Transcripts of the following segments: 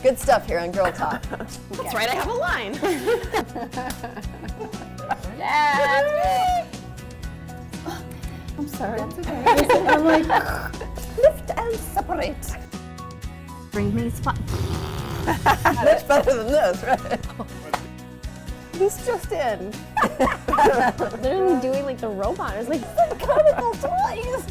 Good stuff here on Girl Talk. That's right, I have a line. Yeah. I'm sorry. That's okay. I'm like, lift and separate. Bring me spot. Much better than this, right? This just in. Literally doing like the robot. It's like Comical toys.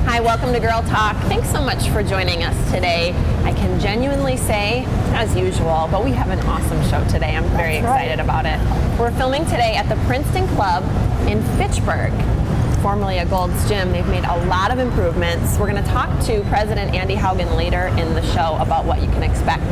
Hi, welcome to Girl Talk. Thanks so much for joining us today. I can genuinely say, as usual, but we have an awesome show today. I'm very excited about it. We're filming today at the Princeton Club in Fitchburg, formerly a Gold's Gym. They've made a lot of improvements. We're going to talk to President Andy Haugen later in the show about what you can expect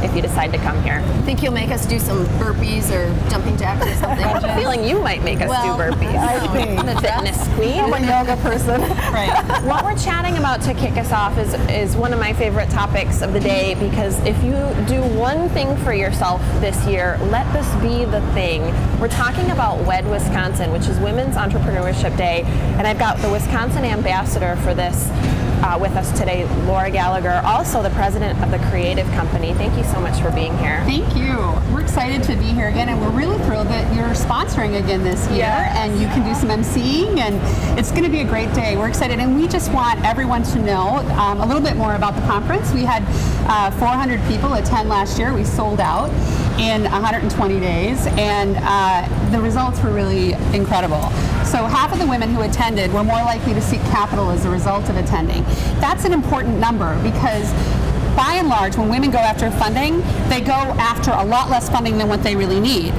if you decide to come here. Think you'll make us do some burpees or jumping jacks or something? I have a feeling you might make us do burpees. I think. I'm a fitness queen. I'm a yoga person. Right. What we're chatting about to kick us off is one of my favorite topics of the day, because if you do one thing for yourself this year, let this be the thing. We're talking about WED Wisconsin, which is Women's Entrepreneurship Day, and I've got the Wisconsin ambassador for this with us today, Laura Gallagher, also the president of the Creative Company. Thank you so much for being here. Thank you. We're excited to be here again, and we're really thrilled that you're sponsoring again this year, and you can do some emceeing, and it's going to be a great day. We're excited, and we just want everyone to know a little bit more about the conference. We had 400 people attend last year. We sold out in 120 days, and the results were really incredible. So half of the women who attended were more likely to seek capital as a result of attending. That's an important number, because by and large, when women go after funding, they go after a lot less funding than what they really need.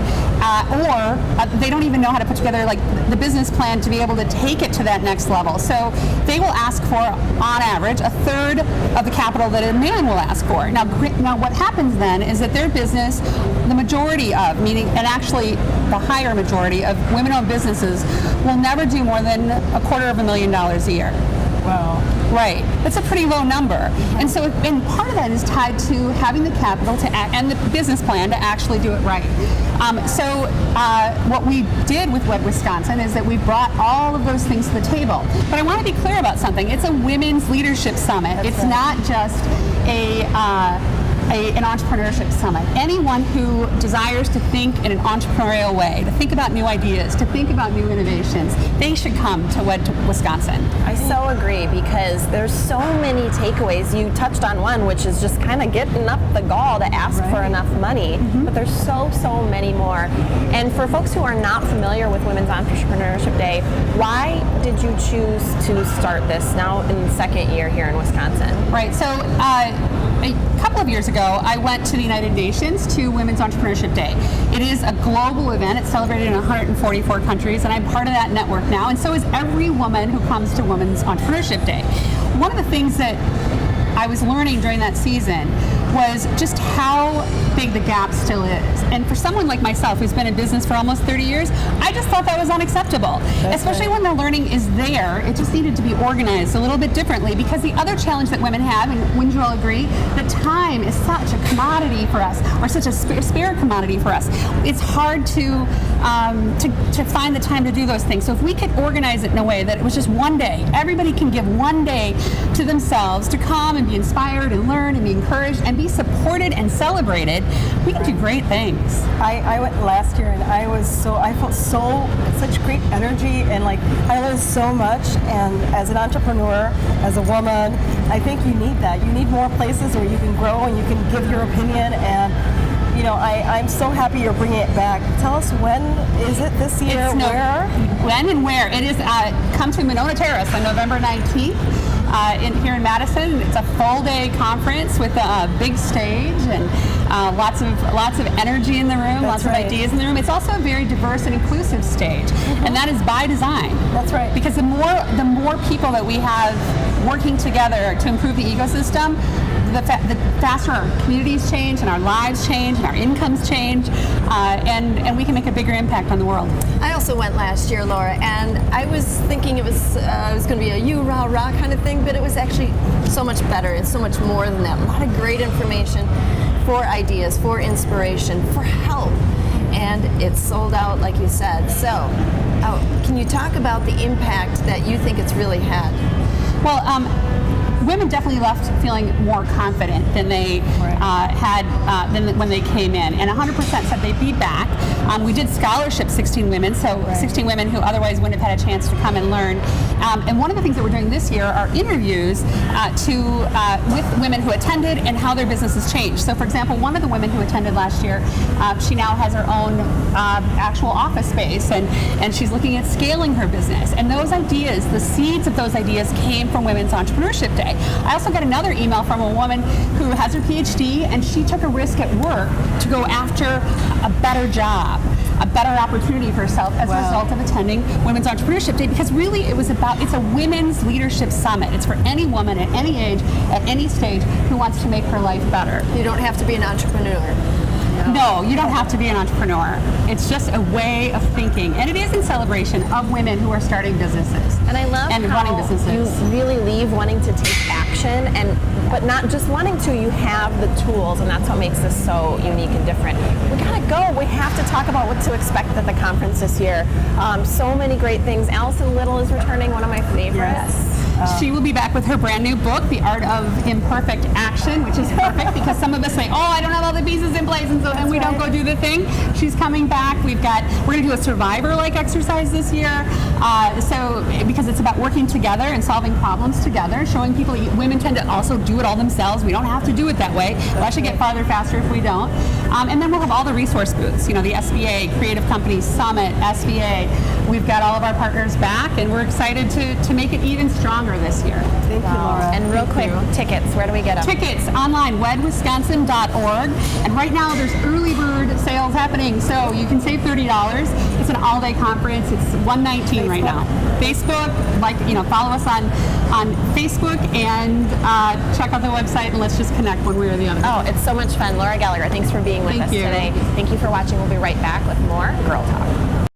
Or they don't even know how to put together like the business plan to be able to take it to that next level. So they will ask for, on average, a third of the capital that a man will ask for. Now what happens then is that their business, the majority of, meaning, and actually the higher majority of women-owned businesses will never do more than $250,000 a year. Wow. Right. That's a pretty low number. And so, and part of that is tied to having the capital to act, and the business plan to actually do it right. What we did with WED Wisconsin is that we brought all of those things to the table. But I want to be clear about something. It's a women's leadership summit. It's not just an entrepreneurship summit. Anyone who desires to think in an entrepreneurial way, to think about new ideas, to think about new innovations, they should come to WED Wisconsin. I so agree, because there's so many takeaways. You touched on one, which is just kind of getting up the gall to ask for enough money, but there's so many more. And for folks who are not familiar with Women's Entrepreneurship Day, why did you choose to start this now in the second year here in Wisconsin? Right, so a couple of years ago, I went to the United Nations to Women's Entrepreneurship Day. It is a global event. It's celebrated in 144 countries, and I'm part of that network now, and so is every woman who comes to Women's Entrepreneurship Day. One of the things that I was learning during that season was just how big the gap still is. And for someone like myself who's been in business for almost 30 years, I just thought that was unacceptable. Especially when the learning is there, it just needed to be organized a little bit differently, because the other challenge that women have, and wouldn't you all agree, that time is such a commodity for us, or such a spare commodity for us. It's hard to find the time to do those things. So if we could organize it in a way that it was just one day, everybody can give one day to themselves to come and be inspired and learn and be encouraged and be supported and celebrated, we can do great things. I went last year, and I felt such great energy, and like I learned so much. And as an entrepreneur, as a woman, I think you need that. You need more places where you can grow and you can give your opinion. And you know, I'm so happy you're bringing it back. Tell us, when is it this year? Where? When and where? It is come to Monona Terrace on November 19th. Here in Madison. It's a full-day conference with a big stage and lots of energy in the room, lots of ideas in the room. It's also a very diverse and inclusive stage, and that is by design. That's right. Because the more people that we have working together to improve the ecosystem, the faster our communities change and our lives change and our incomes change, and we can make a bigger impact on the world. I also went last year, Laura, and I was thinking it was going to be a you rah rah kind of thing, but it was actually so much better and so much more than that. A lot of great information for ideas, for inspiration, for help. and it's sold out, like you said. So, can you talk about the impact that you think it's really had? Well, women definitely left feeling more confident than they had than when they came in, and 100% said they'd be back. We did scholarship 16 women, so 16 women who otherwise wouldn't have had a chance to come and learn. And one of the things that we're doing this year are interviews with women who attended and how their business has changed. So, for example, one of the women who attended last year, she now has her own actual office space, and she's looking at scaling her business. And those ideas, the seeds of those ideas, came from Women's Entrepreneurship Day. I also got another email from a woman who has her PhD, and she took a risk at work to go after a better job, a better opportunity for herself as a result of attending Women's Entrepreneurship Day, because really it's a women's leadership summit. It's for any woman at any age, at any stage, who wants to make her life better. You don't have to be an entrepreneur. No, you don't have to be an entrepreneur. It's just a way of thinking, and it is in celebration of women who are starting businesses And I love and how running businesses. you really leave wanting to take action, but not just wanting to. You have the tools, and that's what makes this so unique and different. We gotta go. We have to talk about what to expect at the conference this year. So many great things. Allison Little is returning, one of my favorites. She will be back with her brand new book, The Art of Imperfect Action, which is perfect because some of us say, oh, I don't have all the pieces in place, and we don't go do the thing. She's coming back. We're going to do a survivor-like exercise this year. Because it's about working together and solving problems together, showing people women tend to also do it all themselves. We don't have to do it that way. We'll actually get farther faster if we don't. And then we'll have all the resource booths, the SBA, Creative Companies Summit, SBA. We've got all of our partners back, and we're excited to make it even stronger this year. Thank you, Laura. And real quick, tickets, where do we get them? Tickets online, wedwisconsin.org. And right now there's early bird sales happening, so you can save $30. It's an all-day conference. It's $119 right now. Facebook, follow us on Facebook, and check out the website, and let's just connect one way or the other. Oh, it's so much fun. Laura Gallagher, thanks for being with us today. Thank you for watching. We'll be right back with more Girl Talk.